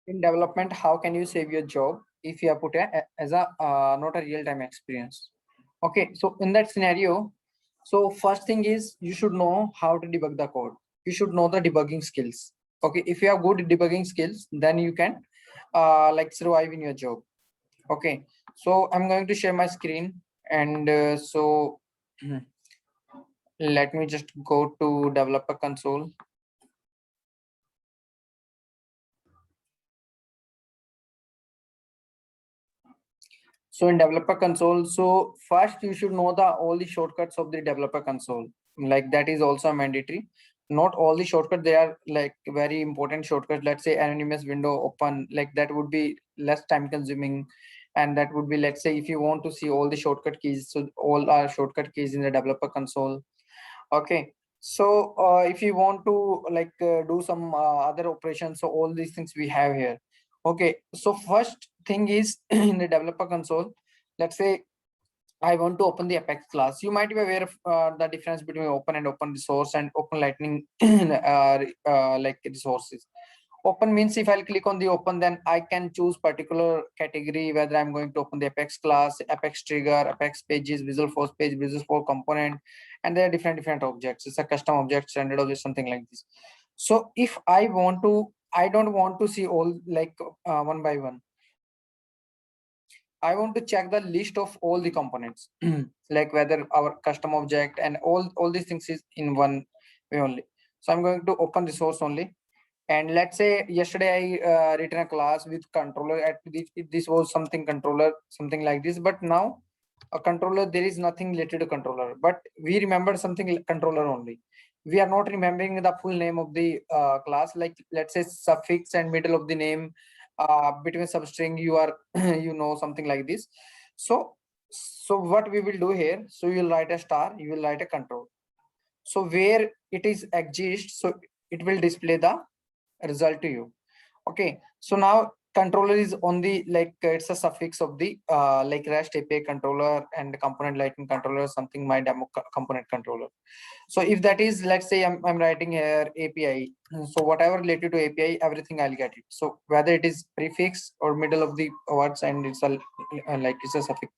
in development, how can you save your job if you have put as a not a real-time experience? Okay, so in that scenario, so first thing is you should know how to debug the code. You should know the debugging skills. Okay, if you have good debugging skills, then you can like survive in your job. Okay, so I'm going to share my screen, and let me just go to developer console. So in developer console, so first you should know the all the shortcuts of the developer console. Like that is also mandatory. Not all the shortcuts, they are like very important shortcuts. Let's say anonymous window open, like that would be less time consuming. And that would be, let's say, if you want to see all the shortcut keys, so all are shortcut keys in the developer console. Okay. So if you want to like do some other operations, so all these things we have here. Okay, so first thing is in the developer console, let's say I want to open the Apex class. You might be aware of the difference between open and open resource and open lightning like resources. Open means if I'll click on the open, then I can choose particular category, whether I'm going to open the Apex class, Apex trigger, Apex pages, Visual Force page, Visual Force component, and there are different objects. It's a custom object, standard object, something like this. So if I want to, I don't want to see all like one by one. I want to check the list of all the components, like whether our custom object and all these things is in one way only. So I'm going to open the source only. And let's say yesterday I written a class with controller. At this was something controller, something like this. But now a controller, there is nothing related to controller. But we remember something like controller only. We are not remembering the full name of the class. Like let's say suffix and middle of the name, between substring you are you know something like this. So what we will do here, so you will write a star, you will write a control. So where it is exists, so it will display the result to you. Okay, so now controller is on the like it's a suffix of the like REST API controller and component lightning controller, something my demo component controller. So if that is, let's say I'm writing here API, so whatever related to API, everything I'll get it. So whether it is prefix or middle of the words, and it's a like it's a suffix.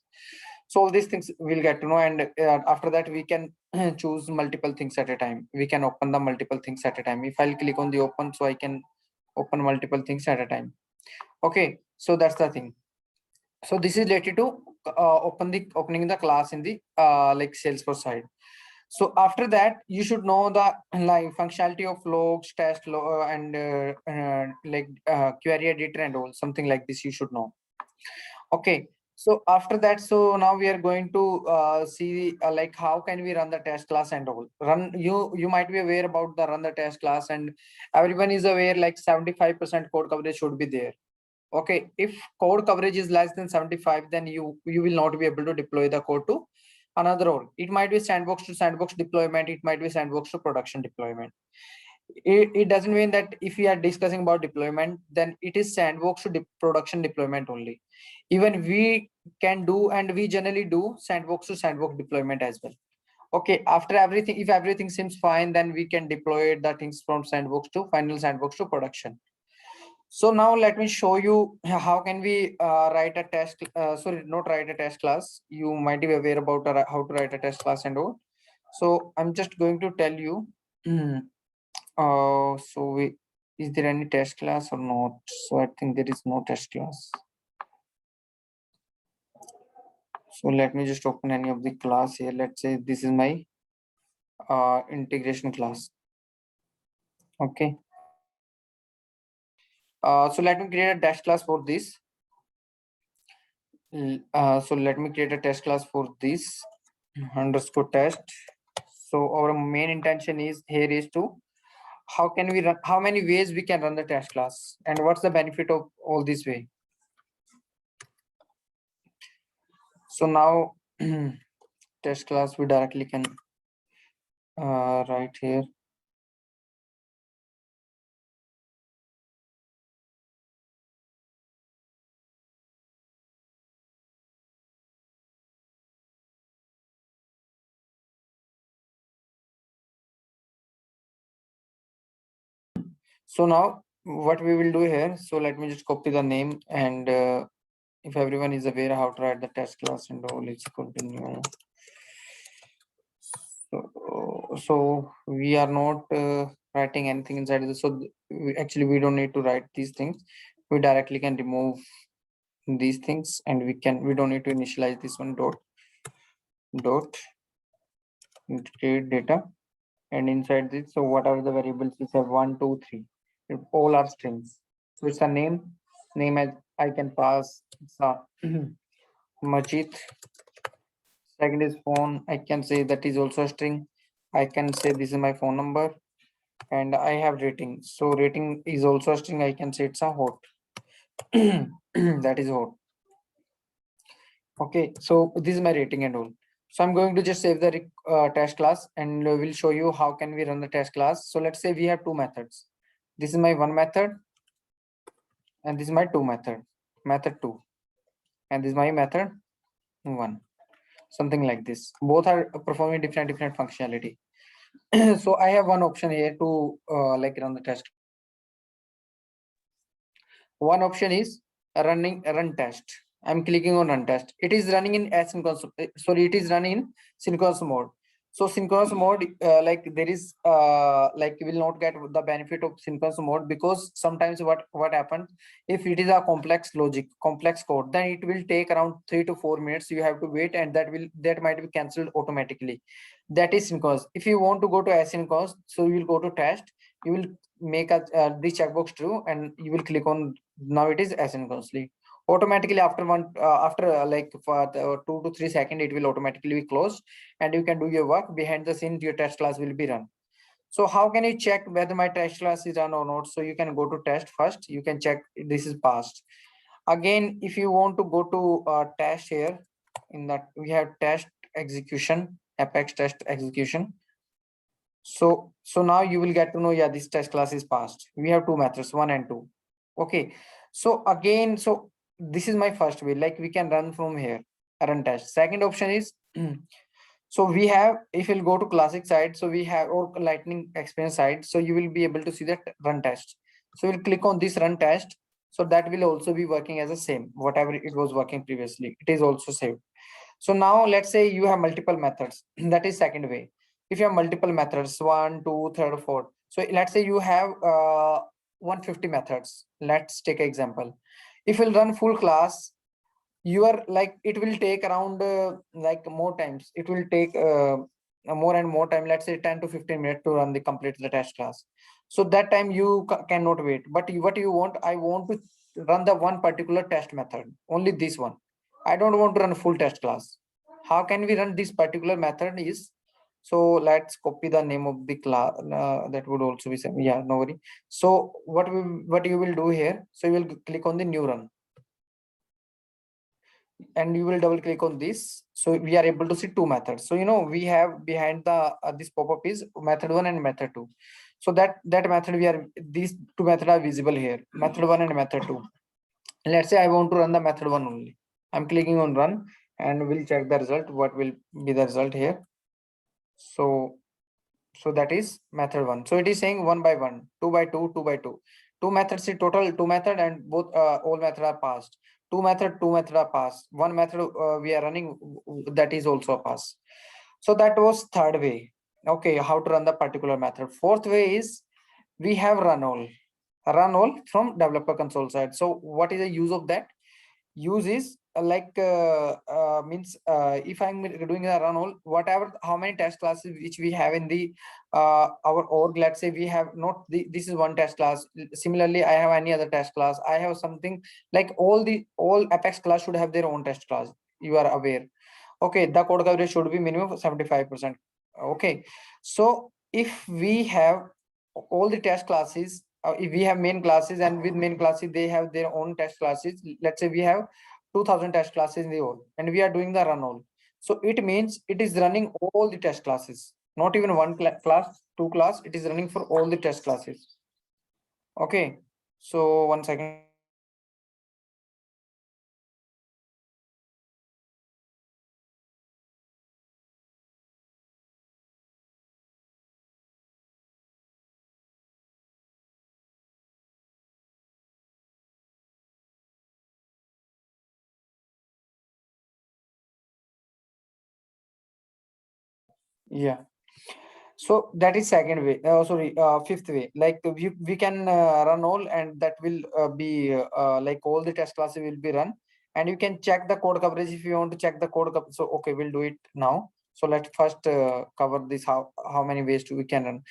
So all these things we'll get to know, and after that we can choose multiple things at a time. We can open the multiple things at a time. If I'll click on the open, so I can open multiple things at a time. Okay, so that's the thing. So this is related to opening the class in the like Salesforce side. So after that, you should know the like functionality of logs, test log, and like query editor and all, something like this you should know. Okay, so after that, so now we are going to see like how can we run the test class and all. You might be aware about the run the test class, and everyone is aware like 75% code coverage should be there. Okay, if code coverage is less than 75, then you will not be able to deploy the code to another org. It might be sandbox to sandbox deployment, it might be sandbox to production deployment. It doesn't mean that if we are discussing about deployment, then it is sandbox to production deployment only. Even we can do, and we generally do sandbox to sandbox deployment as well. Okay, after everything, if everything seems fine, then we can deploy the things from sandbox to final sandbox to production. So now let me show you how can we write a test, sorry, not write a test class. You might be aware about how to write a test class and all. So I'm just going to tell you. Is there any test class or not? So I think there is no test class. So let me just open any of the class here. Let's say this is my integration class. Okay. So let me create a test class for this. So let me create a test class for this underscore test. So our main intention is here is to how can we run, how many ways we can run the test class, and what's the benefit of all this way. So now test class we directly can write here. So now what we will do here, so let me just copy the name, and if everyone is aware how to write the test class and all, let's continue. So we are not writing anything inside this. So actually we don't need to write these things. We directly can remove these things, and we don't need to initialize this one dot integrate data, and inside this, so whatever the variables we have 1 2 3, all are strings. So it's a name as I can pass. It's a Majid. Second is phone. I can say that is also a string. I can say this is my phone number, and I have rating. So rating is also a string. I can say it's a hot. That is hot. Okay, so this is my rating and all. So I'm going to just save the test class, and we'll show you how can we run the test class. So let's say we have two methods. This is my one method, and this is my two method two, and this is my method one, something like this. Both are performing different functionality. So I have one option here to like run the test. One option is run test. I'm clicking on run test. It is running in asynchronous. Sorry, it is running in synchronous mode. So synchronous mode, like there is like you will not get the benefit of synchronous mode, because sometimes what happens, if it is a complex logic, complex code, then it will take around 3 to 4 minutes. You have to wait, and that might be cancelled automatically. That is synchronous. If you want to go to asynchronous, so you will go to test. You will make a the checkbox true, and you will click on, now it is asynchronously. Automatically after like for 2 to 3 seconds, it will automatically be closed, and you can do your work. Behind the scenes, your test class will be run. So how can you check whether my test class is run or not? So you can go to test first. You can check this is passed. Again, if you want to go to test here, in that we have test execution, apex test execution. So now you will get to know, yeah, this test class is passed. We have two methods, 1 and 2. Okay, so again, so this is my first way, like we can run from here, run test. Second option is so we have, if you'll go to classic side, so we have, or lightning experience side, so you will be able to see that run test. So we'll click on this run test. So that will also be working as the same, whatever it was working previously, it is also saved. So now let's say you have multiple methods. That is second way. If you have multiple methods, 1 2 3 4, so let's say you have 150 methods. Let's take an example. If you'll run full class, you are like, it will take around like more times, it will take more and more time, let's say 10 to 15 minutes to run the complete the test class. So that time you cannot wait. But what you want, I want to run the one particular test method, only this one. I don't want to run a full test class. How can we run this particular method is, so let's copy the name of the class. That would also be same, yeah, no worry. So what you will do here, so you will click on the new run, and you will double click on this. So we are able to see two methods. So we have behind the this pop-up is method 1 and method 2. So that method, we are, these two methods are visible here, method 1 and method 2. Let's say I want to run the method 1 only. I'm clicking on run, and we'll check the result, what will be the result here. So that is method 1. So it is saying 1 by 1, 2 by 2, 2 by 2. Two methods, in total two method, and both all method are passed. Two method are passed. One method we are running, that is also a pass. So that was third way. Okay, how to run the particular method. Fourth way is we have run all from developer console side. So what is the use of that? Use is means if I'm doing a run all, whatever, how many test classes which we have in the our org, let's say we have not this is one test class. Similarly, I have any other test class, I have something, like all apex class should have their own test class, you are aware. Okay, the code coverage should be minimum 75%. Okay, so if we have all the test classes, if we have main classes, and with main classes they have their own test classes, let's say we have 2000 test classes in the all, and we are doing the run all. So it means it is running all the test classes, not even one class, two class, it is running for all the test classes. Okay, so one second. Yeah. So that is second way. Sorry, fifth way. Like we can run all, and that will be like all the test classes will be run, and you can check the code coverage if you want to check the code. So okay, we'll do it now. So let's first cover this how many ways we can run.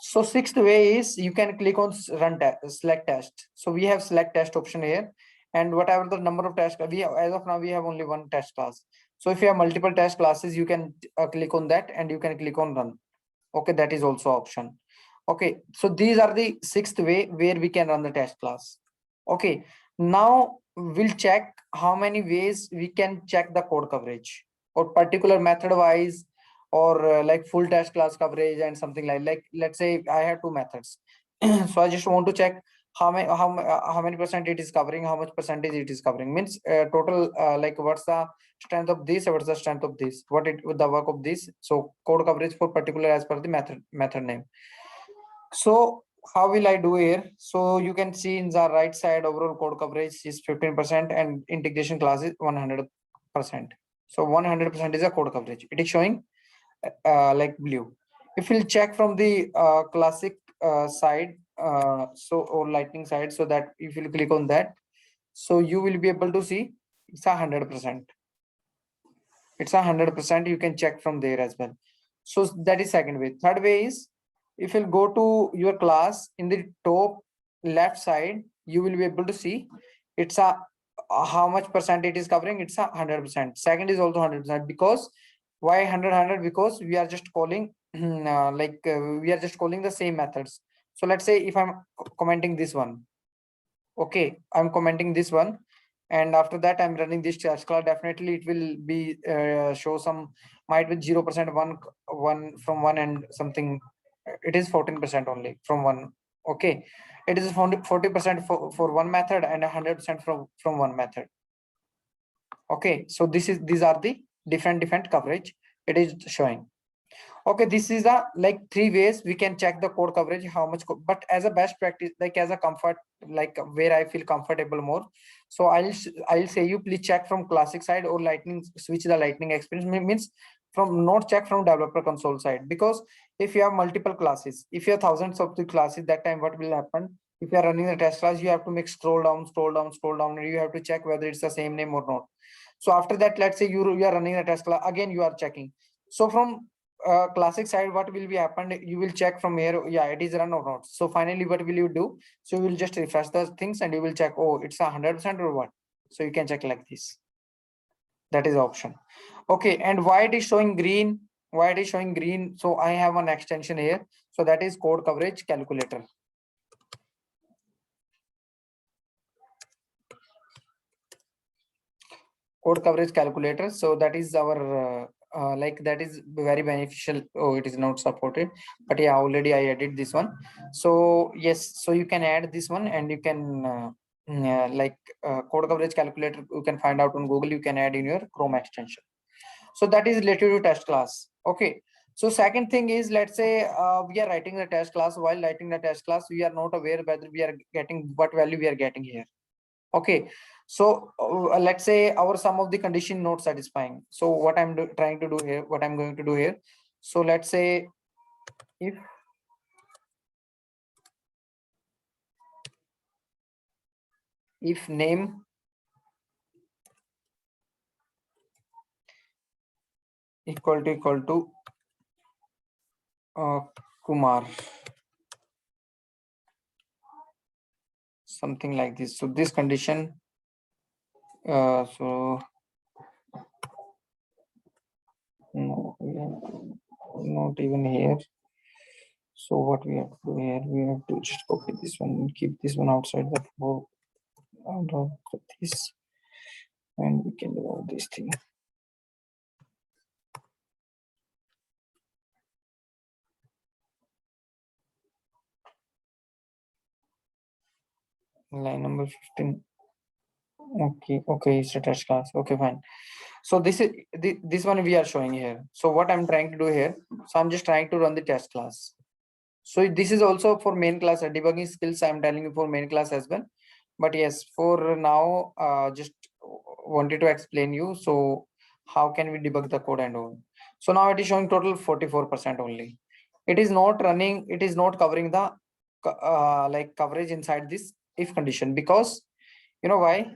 So sixth way is you can click on select test. So we have select test option here, and whatever the number of tests we have, as of now we have only one test class. So if you have multiple test classes, you can click on that and you can click on run. Okay, that is also option. Okay, so these are the sixth way where we can run the test class. Okay, now we'll check how many ways we can check the code coverage, or particular method wise, or like full test class coverage and something like let's say I have two methods. So I just want to check how many percent it is covering, how much percentage it is covering, means total like what's the strength of this, what's the strength of this, what it the work of this. So code coverage for particular as per the method name. So how will I do here? So you can see in the right side overall code coverage is 15% and integration class is 100%. So 100% is a code coverage. It is showing like blue. If we'll check from the classic side, so or lightning side, so that if you click on that, so you will be able to see it's 100%. It's 100%. You can check from there as well. So that is second way. Third way is if you'll go to your class in the top left side, you will be able to see it's a how much percent it is covering. It's 100%. Second is also 100%. Because why 100? Because we are just calling we are just calling the same methods. So let's say if I'm commenting this one, okay, I'm commenting this one, and after that I'm running this test class, definitely it will be show some might be 0%, one from one, and something it is 14% only from one. Okay, it is 40% for one method and 100% from one method. Okay, so these are the different coverage it is showing. Okay, this is the like three ways we can check the code coverage, how much but as a best practice, like as a comfort, like where I feel comfortable more, so I'll say you please check from classic side or lightning, switch the lightning experience, means from not check from developer console side. Because if you have multiple classes, if you have thousands of the classes, that time what will happen, if you are running the test class, you have to make scroll down, and you have to check whether it's the same name or not. So after that, let's say you are running the test class, again you are checking. So from classic side, what will be happened, you will check from here, yeah, it is run or not. So finally what will you do, so you will just refresh those things and you will check, oh, it's 100% or what. So you can check like this. That is option. Okay, and why it is showing green, why it is showing green? So I have an extension here, so that is code coverage calculator. Code coverage calculator. So that is our like that is very beneficial. Oh, it is not supported, but yeah, already I added this one. So yes, so you can add this one, and you can code coverage calculator, you can find out on Google, you can add in your Chrome extension. So that is related to test class. Okay, so second thing is, let's say we are writing the test class. While writing the test class, we are not aware whether we are getting what value we are getting here. Okay, so let's say our sum of the condition not satisfying. So what I'm trying to do here, what I'm going to do here, so let's say if name equal to Kumar, something like this. So this condition, so no, not even here. So what we have to do here, we have to just copy this one and keep this one outside the flow, out of this, and we can do all these things. Line number 15. Okay, it's a test class. Okay, fine. So this is this one we are showing here. So what I'm trying to do here, so I'm just trying to run the test class. So this is also for main class, debugging skills, I'm telling you for main class as well. But yes, for now, just wanted to explain you, so how can we debug the code and all. So now it is showing total 44% only. It is not running, it is not covering the like coverage inside this if condition, because you know why?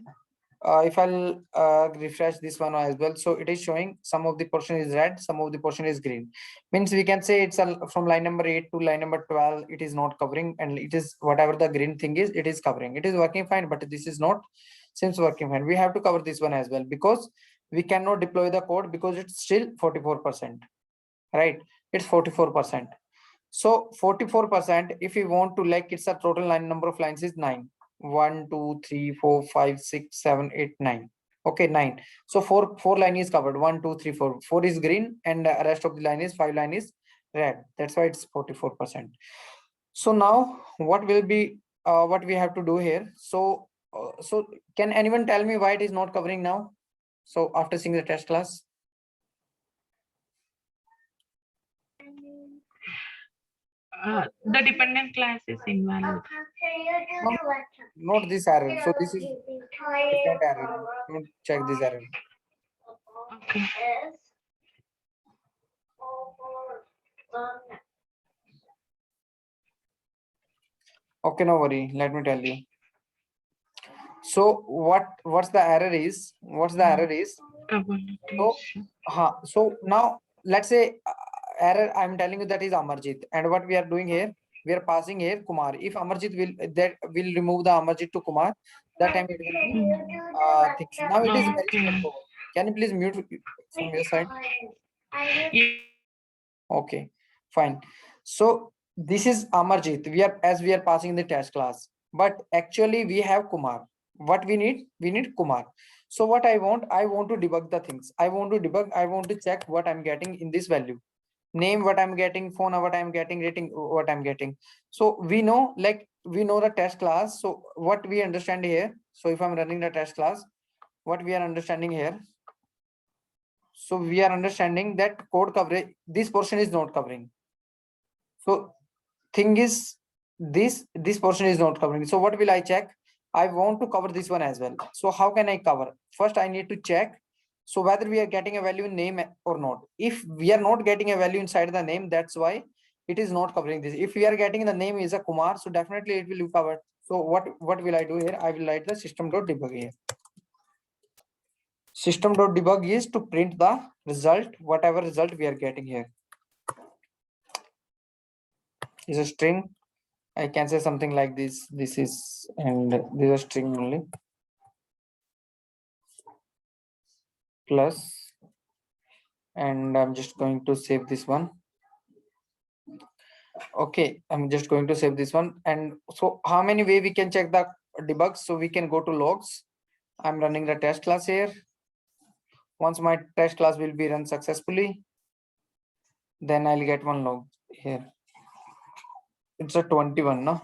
If I'll refresh this one as well, so it is showing some of the portion is red, some of the portion is green. Means we can say it's from line number 8 to line number 12, it is not covering, and it is whatever the green thing is, it is covering. It is working fine, but this is not seems working fine. We have to cover this one as well, because we cannot deploy the code because it's still 44%, right? It's 44%. So 44%, if we want to, like, it's a total line number of lines is 9. 1 2 3 4 5 6 7 8 9. Okay, 9. So four line is covered. 1 2 3 4. 4 is green, and the rest of the line is 5 line is red. That's why it's 44%. So now what will be what we have to do here? So so can anyone tell me why it is not covering now? So after seeing the test class. The dependent class is invalid. No, not this error. So this is different error. Don't check this error. Okay. Okay, no worry. Let me tell you. So what's the error is? What's the error is? So now let's say error I'm telling you that is Amarjit, and what we are doing here, we are passing here Kumar. If Amarjit will remove the Amarjit to Kumar, that time it will be things. Now it is very straightforward. Can you please mute from your side? Okay, fine. So this is Amarjit. We are passing the test class, but actually we have Kumar. What we need? We need Kumar. So what I want to debug the things. I want to check what I'm getting in this value. Name what I'm getting, phone what I'm getting, rating what I'm getting. So we know, like, we know the test class. So what we understand here. So if I'm running the test class, what we are understanding here. So we are understanding that code coverage, this portion is not covering. So thing is, this portion is not covering. So what will I check? I want to cover this one as well. So how can I cover? First, I need to check so whether we are getting a value in name or not. If we are not getting a value inside the name, that's why it is not covering this. If we are getting the name is a Kumar, so definitely it will be covered. So what will I do here? I will write the system.debug here. System.debug is to print the result, whatever result we are getting here. Is a string. I can say something like this. This is, and this is a string only. Plus, and I'm just going to save this one. Okay, I'm just going to save this one. And so how many way we can check the debug? So we can go to logs. I'm running the test class here. Once my test class will be run successfully, then I'll get one log here. It's a 21, no?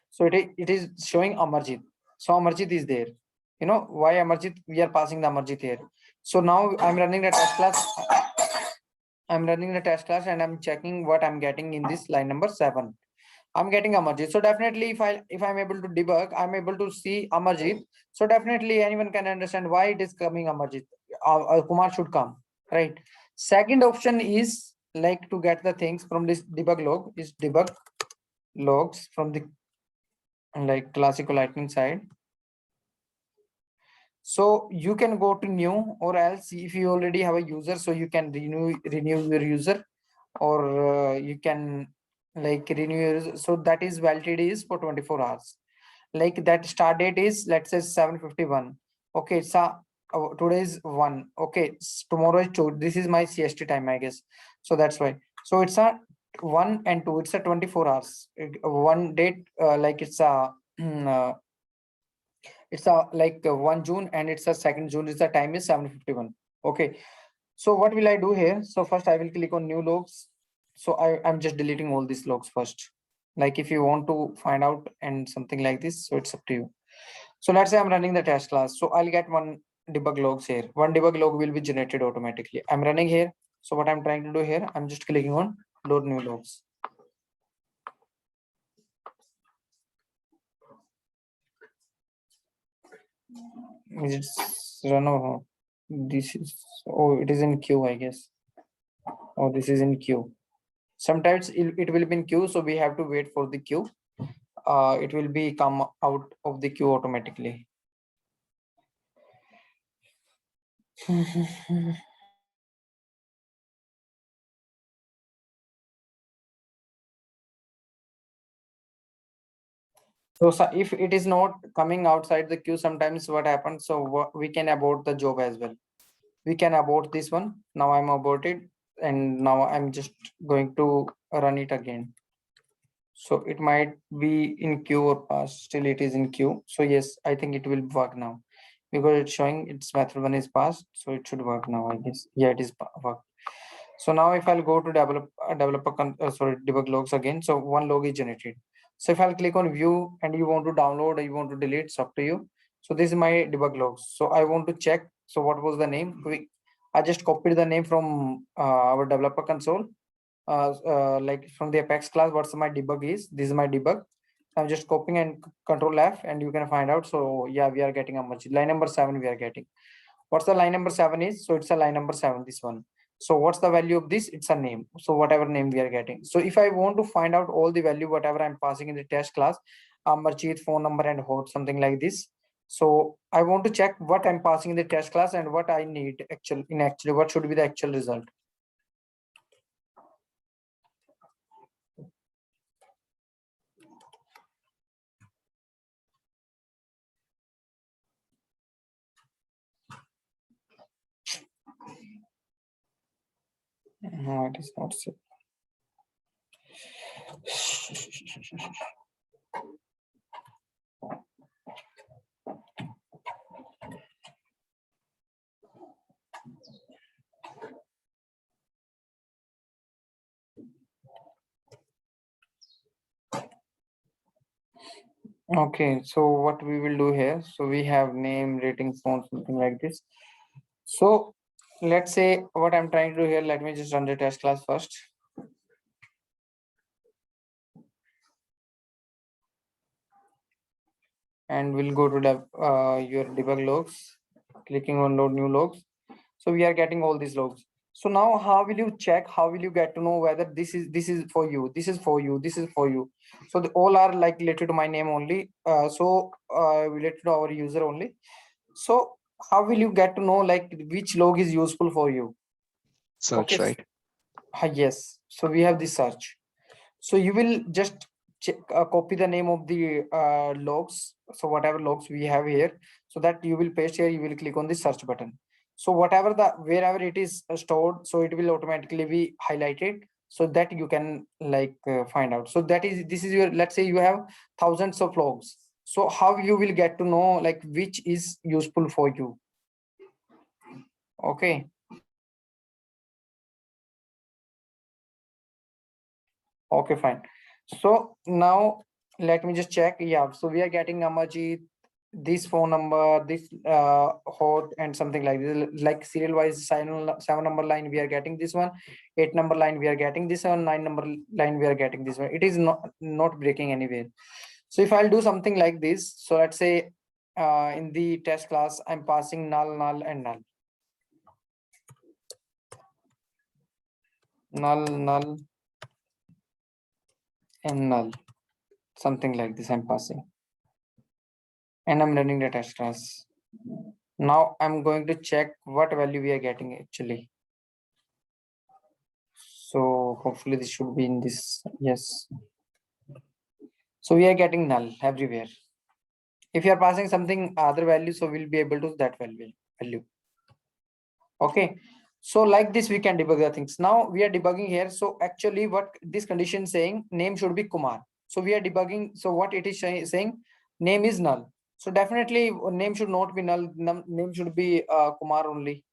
So it is showing Amarjit. So Amarjit is there. You know why Amarjit? We are passing the Amarjit here. So now I'm running the test class. I'm running the test class and I'm checking what I'm getting in this line number 7. I'm getting Amarjit. So definitely if I'm able to debug, I'm able to see Amarjit. So definitely anyone can understand why it is coming Amarjit. Kumar should come, right? Second option is like to get the things from this debug log is debug logs from the like classical lightning side. So you can go to new, or else if you already have a user, so you can renew your user, or you can like renew your, so that is validity is for 24 hours. Like that start date is, let's say 7:51. Okay, so today is 1. Okay, tomorrow is 2. This is my CST time, I guess. So that's why. So it's a 1 and 2. It's a 24 hours. One date, like it's a it's a like 1 June, and it's a 2nd June. Is the time is 7:51. Okay. So what will I do here? So first I will click on new logs. So I'm just deleting all these logs first. Like if you want to find out and something like this, so it's up to you. So let's say I'm running the test class. So I'll get one debug logs here. One debug log will be generated automatically. I'm running here. So what I'm trying to do here, I'm just clicking on load new logs. Is it run or not? This is, oh, it is in queue, I guess. Oh, this is in queue. Sometimes it will be in queue, so we have to wait for the queue. It will be come out of the queue automatically. So if it is not coming outside the queue, sometimes what happens, so we can abort the job as well. We can abort this one. Now I'm aborted, and now I'm just going to run it again. So it might be in queue or pass, still it is in queue. So yes, I think it will work now because it's showing its method one is passed. So it should work now, I guess. Yeah, it is work. So now if I'll go to debug logs again, so one log is generated. So if I'll click on view and you want to download or you want to delete, it's up to you. So this is my debug logs. So I want to check. So what was the name? I just copied the name from our developer console. Like from the Apex class, what's my debug is. This is my debug. I'm just copying and control F and you can find out. So yeah, we are getting a much line number 7 we are getting. What's the line number 7 is? So it's a line number 7, this one. So what's the value of this? It's a name. So whatever name we are getting. So if I want to find out all the value, whatever I'm passing in the test class, Marchit, phone number and hot, something like this. So I want to check what I'm passing in the test class and what I need actually what should be the actual result. No, it is not safe. Okay, so what we will do here, so we have name, rating, phone, something like this. So let's say what I'm trying to do here, let me just run the test class first. And we'll go to your debug logs, clicking on load new logs. So we are getting all these logs. So now how will you check, how will you get to know whether this is for you, this is for you, this is for you? So all are like related to my name only, related to our user only. So how will you get to know like which log is useful for you? Search, Okay. right? Yes, so we have this search. So you will just copy the name of the logs. So whatever logs we have here, so that you will paste here, you will click on the search button. So whatever wherever it is stored, so it will automatically be highlighted so that you can find out. So this is your, let's say you have thousands of logs. So how you will get to know like which is useful for you? Okay. Okay, fine. So now let me just check. Yeah, so we are getting Amajit, this phone number, this hot and something like this, like serial wise 7 number line we are getting this one, 8 number line we are getting this one, 9 number line we are getting this one. It is not breaking anywhere. So if I'll do something like this, so let's say in the test class I'm passing null, null and null. Null, null and null. Something like this I'm passing. And I'm running the test class. Now I'm going to check what value we are getting actually. So hopefully this should be in this. Yes. So we are getting null everywhere. If you are passing something other value, so we'll be able to that value. Okay. So like this, we can debug the things. Now we are debugging here. So actually what this condition saying, name should be Kumar. So we are debugging. So what it is saying, name is null. So definitely name should not be null. Name should be Kumar only.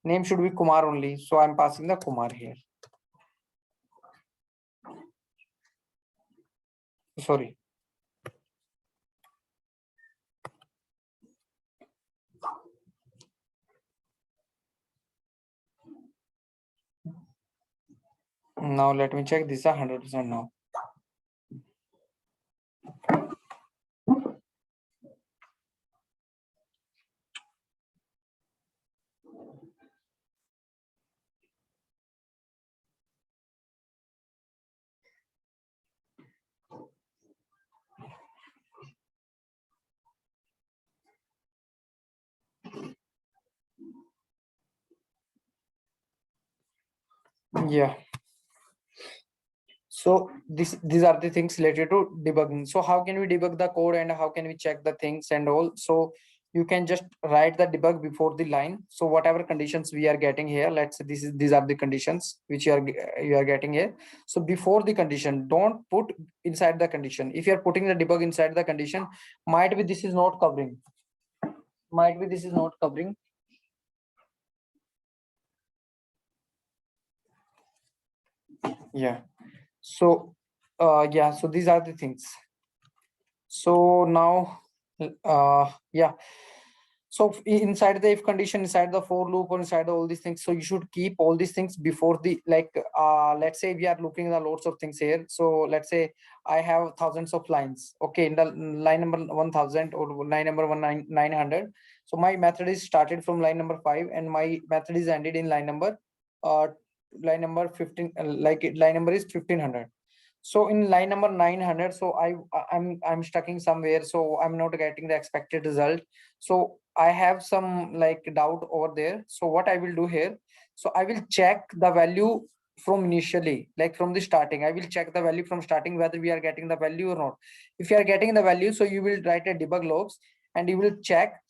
Name should be Kumar only. So I'm passing the Kumar here. Sorry. Now let me check. This is 100% now. Yeah. So these are the things related to debugging. So how can we debug the code and how can we check the things and all? So you can just write the debug before the line. So whatever conditions we are getting here, let's say these are the conditions which you are getting here. So before the condition, don't put inside the condition. If you are putting the debug inside the condition, might be this is not covering. Might be this is not covering. Yeah. So yeah, so these are the things. So now yeah, so inside the if condition, inside the for loop, or inside all these things, so you should keep all these things before the like let's say we are looking at lots of things here. So let's say I have thousands of lines, okay, in the line number 1000 or line number 900. So my method is started from line number 5 and my method is ended in uh line number 15, like line number is 1500. So in line number 900, so I'm stucking somewhere, so I'm not getting the expected result. So I have some like doubt over there. So what I will do here, so I will check the value from initially, like from the starting. I will check the value from starting whether we are getting the value or not. If you are getting the value, so you will write a debug logs and you will check.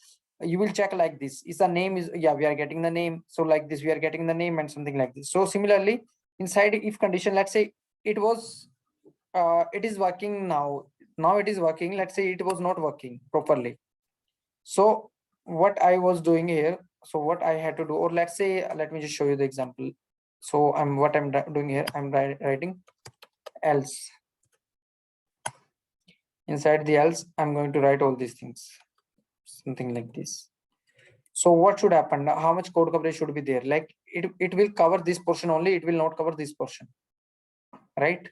You will check like this. Is the name is, yeah, we are getting the name. So like this, we are getting the name and something like this. So similarly, inside if condition, let's say it was it is working now. Now it is working. Let's say it was not working properly. So what I was doing here, so what I had to do, or let's say, let me just show you the example. So I'm doing here, I'm writing else. Inside the else, I'm going to write all these things, something like this. So what should happen? How much code coverage should be there? Like it will cover this portion only. It will not cover this portion, right?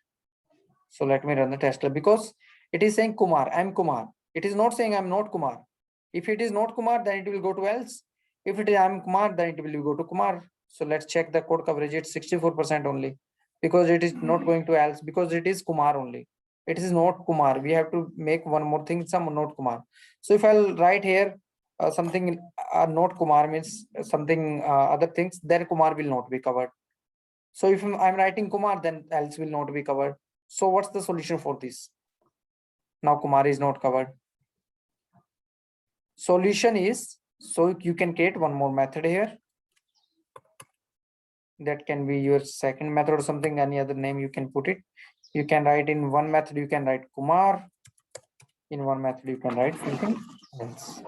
So let me run the test lab because it is saying Kumar, I'm Kumar. It is not saying I'm not Kumar. If it is not Kumar, then it will go to else. If it is I'm Kumar, then it will go to Kumar. So let's check the code coverage. It's 64% only because it is not going to else because it is Kumar only. It is not Kumar. We have to make one more thing, some not Kumar. So if I'll write here something not Kumar means something other things, then Kumar will not be covered. So if I'm writing Kumar, then else will not be covered. So what's the solution for this? Now Kumar is not covered. Solution is, so you can create one more method here. That can be your second method or something, any other name you can put it. You can write in one method, you can write Kumar. In one method, you can write something else.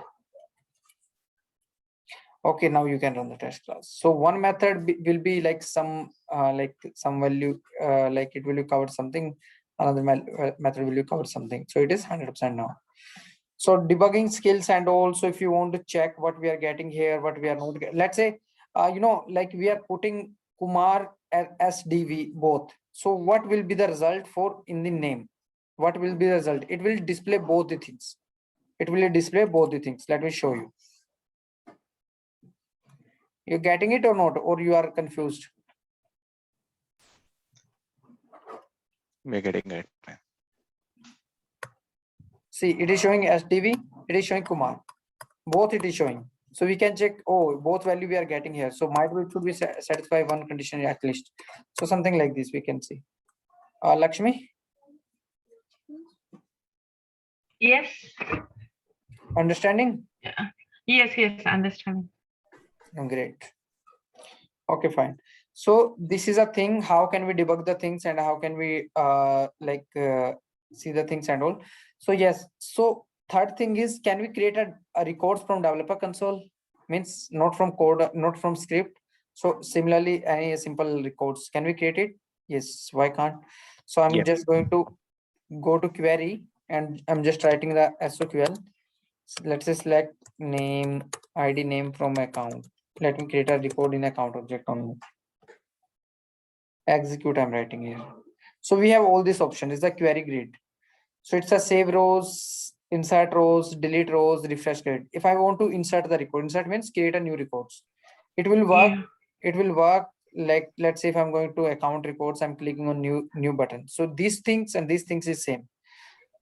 Okay, now you can run the test class. So one method will be like some value, like it will cover something. Another method will cover something. So it is 100% now. So debugging skills, and also if you want to check what we are getting here, what we are not getting. Let's say, like we are putting Kumar and SDV both. So what will be the result for in the name? What will be the result? It will display both the things. It will display both the things. Let me show you. You're getting it or not, or you are confused? We're getting it. See, it is showing SDV, it is showing Kumar. Both it is showing. So we can check, oh, both value we are getting here. So might be it should be satisfy one condition at least. So something like this we can see. Lakshmi? Yes. Understanding? Yes, understanding. Great. Okay, fine. So this is a thing. How can we debug the things and how can we see the things and all? So yes. So third thing is, can we create a records from developer console? Means not from code, not from script. So similarly, any simple records, can we create it? Yes. Why can't? So I'm just going to go to query and I'm just writing the SQL. Let's say select name, ID name from account. Let me create a record in account object only. Execute, I'm writing here. So we have all these options. It's a query grid. So it's a save rows, insert rows, delete rows, refresh grid. If I want to insert the record, insert means create a new records. It will work. Yeah. It will work like, let's say if I'm going to account records, I'm clicking on new button. So these things and these things is same.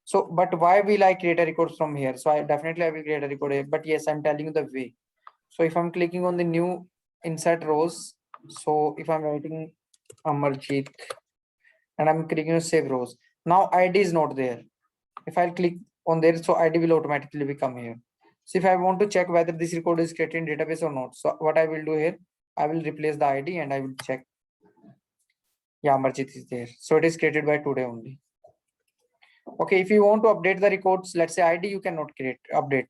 So, but why will I create a record from here? So I will create a record here, but yes, I'm telling you the way. So if I'm clicking on the new insert rows, so if I'm writing Amarjit, and I'm clicking on save rows. Now ID is not there. If I'll click on there, so ID will automatically become here. So if I want to check whether this record is created in database or not, so what I will do here, I will replace the ID and I will check. Yeah, Amarjit is there. So it is created by today only. Okay, if you want to update the records, let's say ID, you cannot update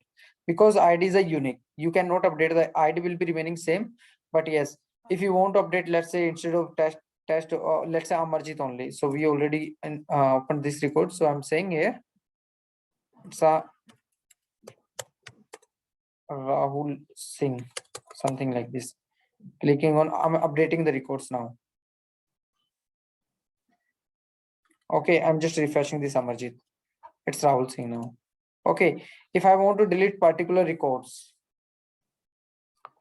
because ID is a unique. You cannot update, the ID will be remaining same. But yes, if you want to update, let's say instead of test, let's say Amarjit only. So we already opened this record. So I'm saying here, it's a Rahul Singh, something like this. Clicking on, I'm updating the records now. Okay, I'm just refreshing this Amarjit. It's Rahul Singh now. Okay, if I want to delete particular records,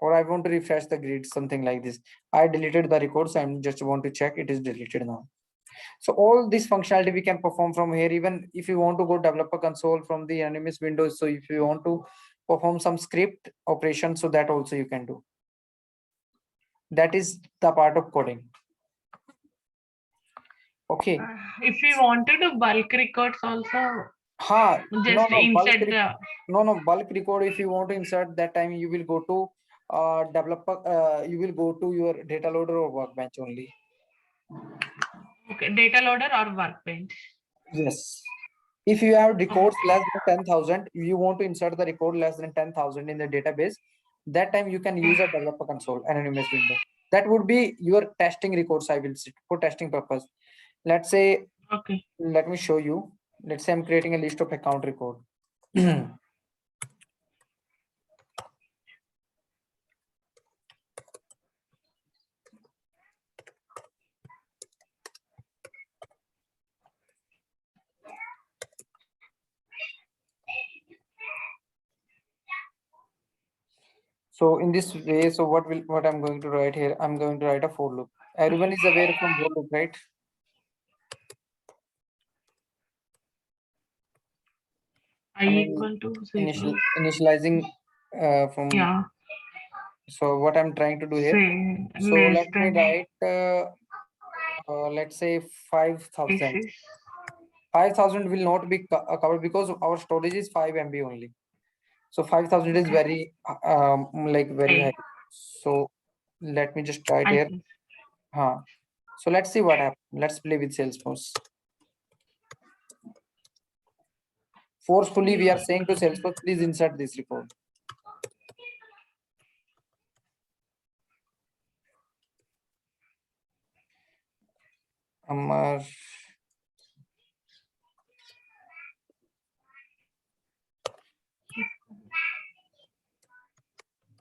or I want to refresh the grid, something like this. I deleted the records. I'm just want to check it is deleted now. So all this functionality we can perform from here. Even if you want to go developer console from the enemies windows. So if you want to perform some script operation, so that also you can do. That is the part of coding. Okay. If you want to do bulk records also, just insert the. No, bulk record. If you want to insert that time, you will go to developer. You will go to your data loader or workbench only. Okay, data loader or workbench. Yes. If you have records less than 10,000, you want to insert the record less than 10,000 in the database, that time you can use a developer console anonymous window. That would be your testing records. I will sit for testing purpose. Let's say, okay. Let me show you. Let's say I'm creating a list of account record. So in this way, so what I'm going to write here, I'm going to write a for loop. Everyone is aware from for loop, right? I equal to 0. Initializing from. Yeah. So what I'm trying to do here. Say, So let me write, let's say 5,000. 5,000 will not be covered because our storage is 5 MB only. So 5,000 is very very high. So let me just try it here. So let's see what happens. Let's play with Salesforce. Forcefully, we are saying to Salesforce, please insert this record. Amar.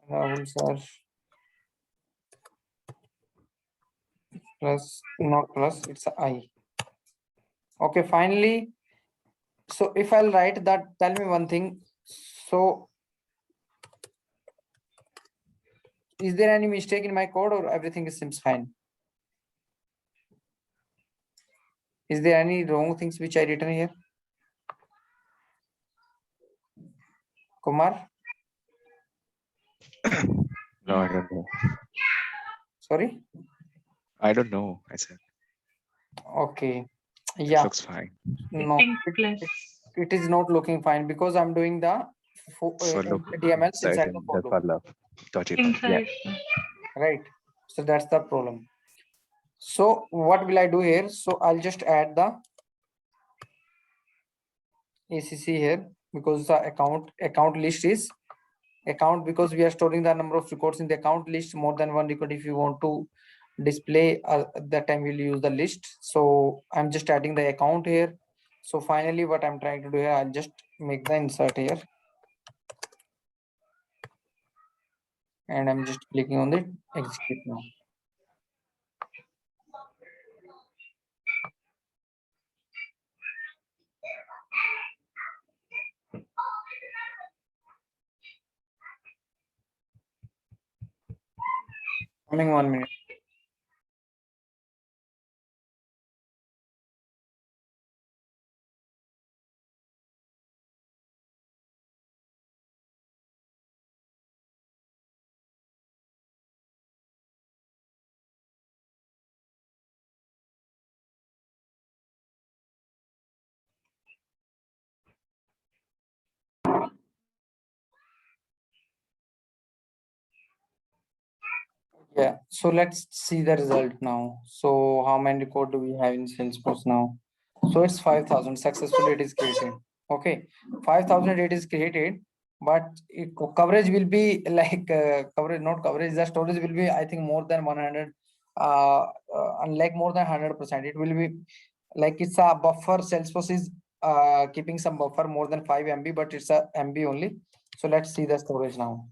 Rahul sir. Plus, not plus, it's a I. Okay, finally. So if I'll write that, tell me one thing. So is there any mistake in my code or everything seems fine? Is there any wrong things which I written here? Kumar? No, I don't know. Sorry? I don't know. I said. Okay. Yeah. It looks fine. No, it is not looking fine because I'm doing the DML inside the for loop. Yeah. Right. So that's the problem. So what will I do here? So I'll just add the ACC here because the account list is account, because we are storing the number of records in the account list, more than one record. If you want to display that time we'll use the list. So I'm just adding the account here. So finally what I'm trying to do here, I'll just make the insert here. And I'm just clicking on the execute now. Coming 1 minute. Yeah, so let's see the result now. So how many code do we have in Salesforce now? So it's 5,000 successfully it is created. Okay, 5,000 it is created, but coverage will be like coverage, not coverage, the storage will be, I think, more than 100, unlike more than 100%. It will be like it's a buffer. Salesforce is keeping some buffer more than 5 MB, but it's a MB only. So let's see the storage now.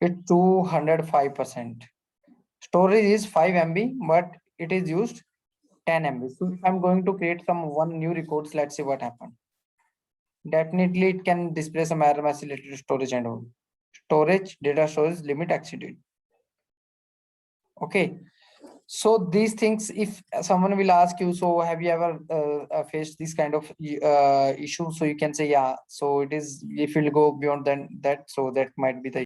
It's 205%. Storage is 5 MB, but it is used 10 MB. So if I'm going to create some one new records, let's see what happened. Definitely it can display some error message related to storage and all. Storage, data storage limit exceeded. Okay. So these things, if someone will ask you, so have you ever faced this kind of issue? So you can say, yeah. So it is, if you'll go beyond that, so that might be the